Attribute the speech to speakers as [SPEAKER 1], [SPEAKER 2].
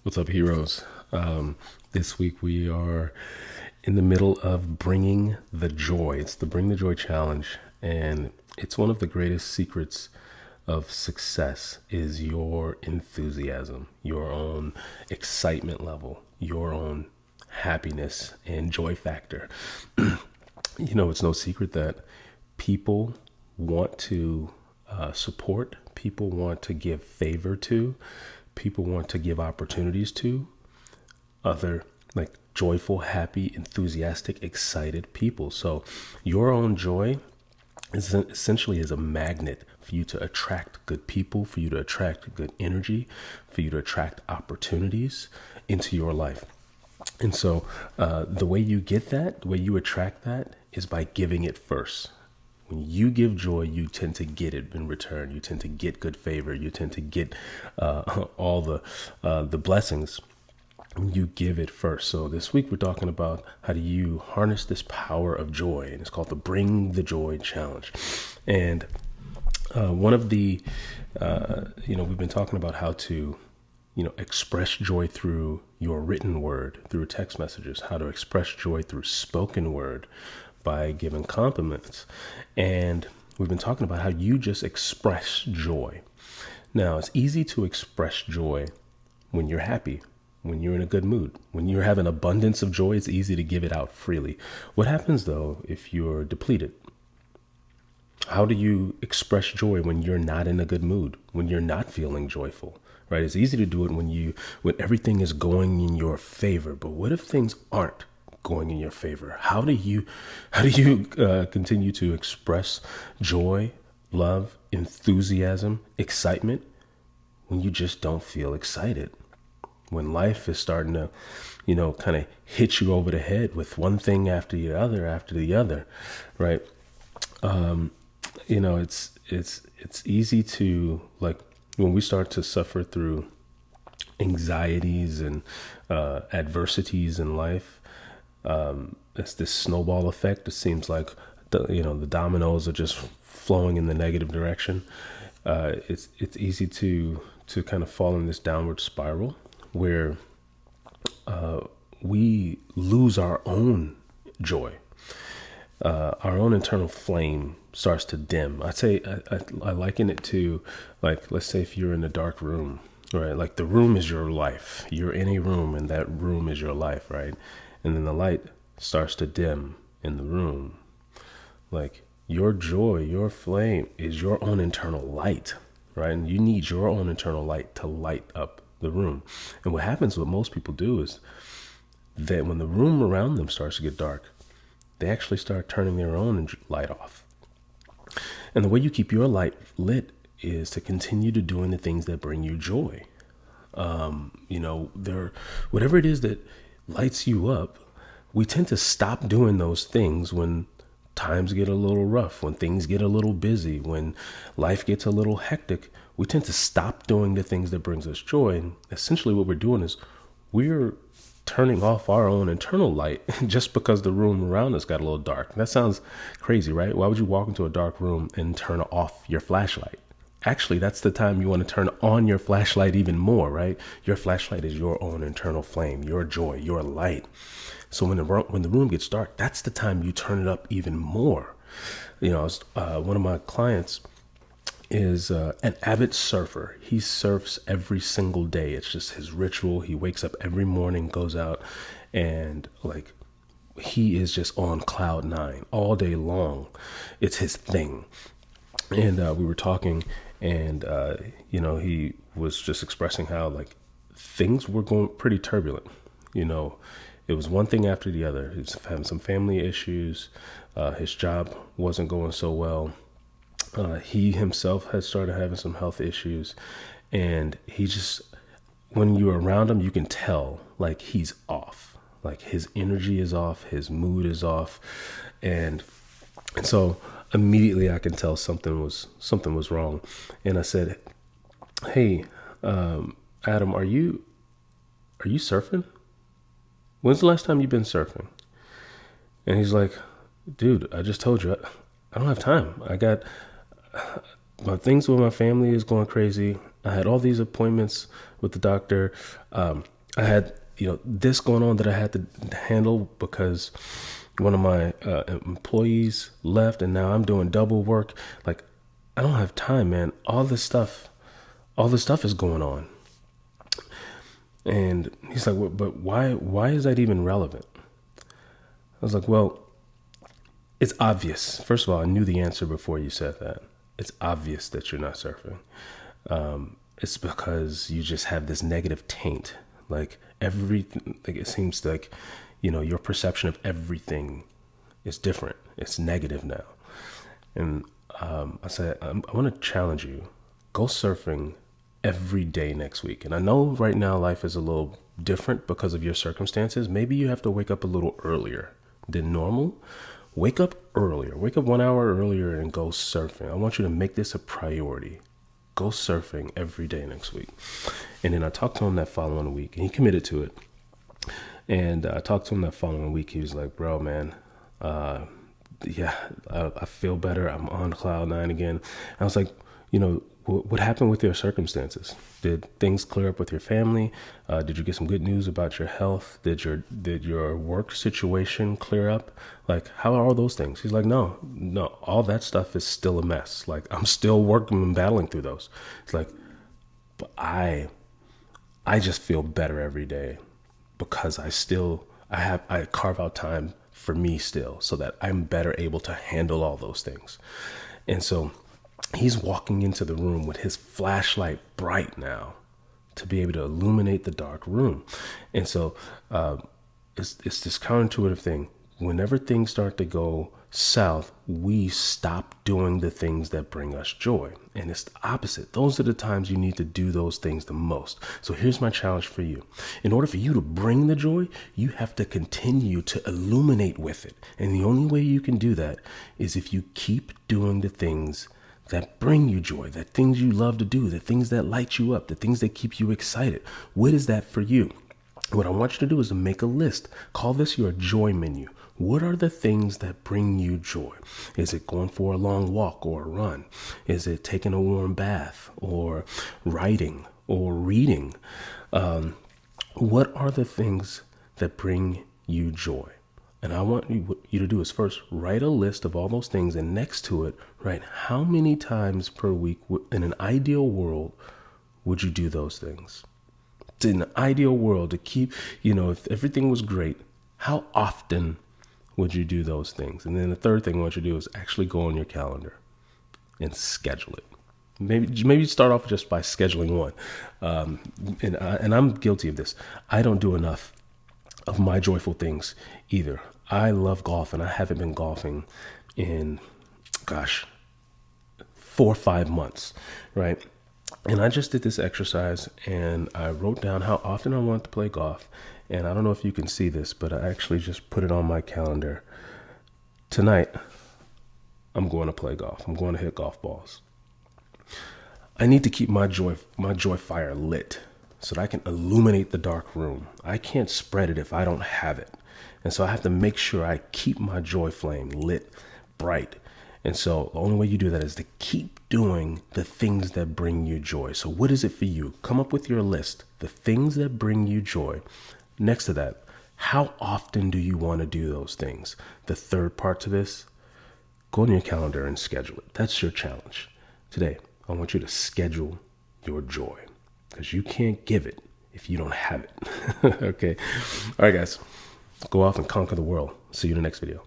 [SPEAKER 1] What's up, heroes? This week we are in the middle of bringing the joy. It's the Bring the Joy Challenge, and it's one of the greatest secrets of success is your enthusiasm, your own excitement level, your own happiness and joy factor. It's no secret that people want to support, people want to give favor to, people want to give opportunities to other like joyful, happy, enthusiastic, excited people. So your own joy is essentially is a magnet for you to attract good people, for you to attract good energy, for you to attract opportunities into your life. And so the way you get that, the way you attract that is by giving it first. When you give joy, you tend to get it in return. You tend to get good favor. You tend to get all the blessings when you give it first. So this week we're talking about how do you harness this power of joy, and it's called the Bring the Joy Challenge. And one of the, we've been talking about how to express joy through your written word, through text messages, how to express joy through spoken word by giving compliments. And we've been talking about how you just express joy. Now, it's easy to express joy when you're happy, when you're in a good mood, when you have an abundance of joy. It's easy to give it out freely. What happens though if you're depleted? How do you express joy when you're not in a good mood, when you're not feeling joyful, right? It's easy to do it when everything is going in your favor. But what if things aren't going in your favor? How do you continue to express joy, love, enthusiasm, excitement when you just don't feel excited? When life is starting to, kind of hit you over the head with one thing after the other, right? It's easy to, like, when we start to suffer through anxieties and adversities in life. It's this snowball effect. It seems like the dominoes are just flowing in the negative direction. It's easy to kind of fall in this downward spiral where we lose our own joy. Our own internal flame starts to dim. I liken it to, like, let's say if you're in a dark room, right? Like the room is your life. You're in a room and that room is your life, right? And then the light starts to dim in the room. Like your joy, your flame is your own internal light, right? And you need your own internal light to light up the room. And what happens, what most people do is that when the room around them starts to get dark, they actually start turning their own light off. And the way you keep your light lit is to continue to doing the things that bring you joy. Whatever it is that lights you up, we tend to stop doing those things when times get a little rough, when things get a little busy, when life gets a little hectic. We tend to stop doing the things that brings us joy. And essentially what we're doing is we're turning off our own internal light just because the room around us got a little dark. That sounds crazy, right? Why would you walk into a dark room and turn off your flashlight? Actually, that's the time you want to turn on your flashlight even more, right? Your flashlight is your own internal flame, your joy, your light. So when the room gets dark, that's the time you turn it up even more. One of my clients is an avid surfer. He surfs every single day. It's just his ritual. He wakes up every morning, goes out, and like he is just on cloud nine all day long. It's his thing. And we were talking, and he was just expressing how like things were going pretty turbulent. It was one thing after the other. He was having some family issues. His job wasn't going so well. He himself had started having some health issues, and he just, when you're around him, you can tell like he's off, like his energy is off, his mood is off. And so immediately I can tell something was wrong. And I said, "Hey, Adam, are you surfing? When's the last time you've been surfing?" And he's like, "Dude, I just told you, I don't have time. I got my things with my family is going crazy. I had all these appointments with the doctor. I had, this going on that I had to handle because one of my employees left, and now I'm doing double work. Like, I don't have time, man. All this stuff is going on. And he's like, well, but why is that even relevant? I was like, well, it's obvious. First of all, I knew the answer before you said that. It's obvious that you're not surfing. It's because you just have this negative taint. Like everything, like it seems like, your perception of everything is different. It's negative now. And I said, I want to challenge you. Go surfing every day next week. And I know right now life is a little different because of your circumstances. Maybe you have to wake up a little earlier than normal. Wake up earlier. Wake up 1 hour earlier and go surfing. I want you to make this a priority. Go surfing every day next week. And then I talked to him that following week, and he committed to it. And I talked to him that following week. He was like, bro, man, yeah, I feel better. I'm on cloud nine again. And I was like, what happened with your circumstances? Did things clear up with your family? Did you get some good news about your health? Did your work situation clear up? Like, how are all those things? He's like, no, all that stuff is still a mess. Like, I'm still working and battling through those. It's like, but I just feel better every day because I carve out time for me still so that I'm better able to handle all those things. And so he's walking into the room with his flashlight bright now to be able to illuminate the dark room. And so it's this counterintuitive thing. Whenever things start to go south, we stop doing the things that bring us joy. And it's the opposite. Those are the times you need to do those things the most. So here's my challenge for you. In order for you to bring the joy, you have to continue to illuminate with it. And the only way you can do that is if you keep doing the things that bring you joy, the things you love to do, the things that light you up, the things that keep you excited. What is that for you? What I want you to do is to make a list. Call this your joy menu. What are the things that bring you joy? Is it going for a long walk or a run? Is it taking a warm bath or writing or reading? What are the things that bring you joy? And I want you to do is first write a list of all those things, and next to it, write how many times per week in an ideal world would you do those things? In an ideal world, to keep, if everything was great, how often would you do those things? And then the third thing I want you to do is actually go on your calendar and schedule it. Maybe start off just by scheduling one. And I'm guilty of this. I don't do enough of my joyful things either. I love golf, and I haven't been golfing in, 4 or 5 months, right? And I just did this exercise, and I wrote down how often I wanted to play golf. And I don't know if you can see this, but I actually just put it on my calendar. Tonight, I'm going to play golf. I'm going to hit golf balls. I need to keep my joy fire lit so that I can illuminate the dark room. I can't spread it if I don't have it. And so I have to make sure I keep my joy flame lit bright. And so the only way you do that is to keep doing the things that bring you joy. So what is it for you? Come up with your list, the things that bring you joy. Next to that, how often do you want to do those things? The third part to this, go on your calendar and schedule it. That's your challenge. Today, I want you to schedule your joy, because you can't give it if you don't have it. Okay. All right, guys, go off and conquer the world. See you in the next video.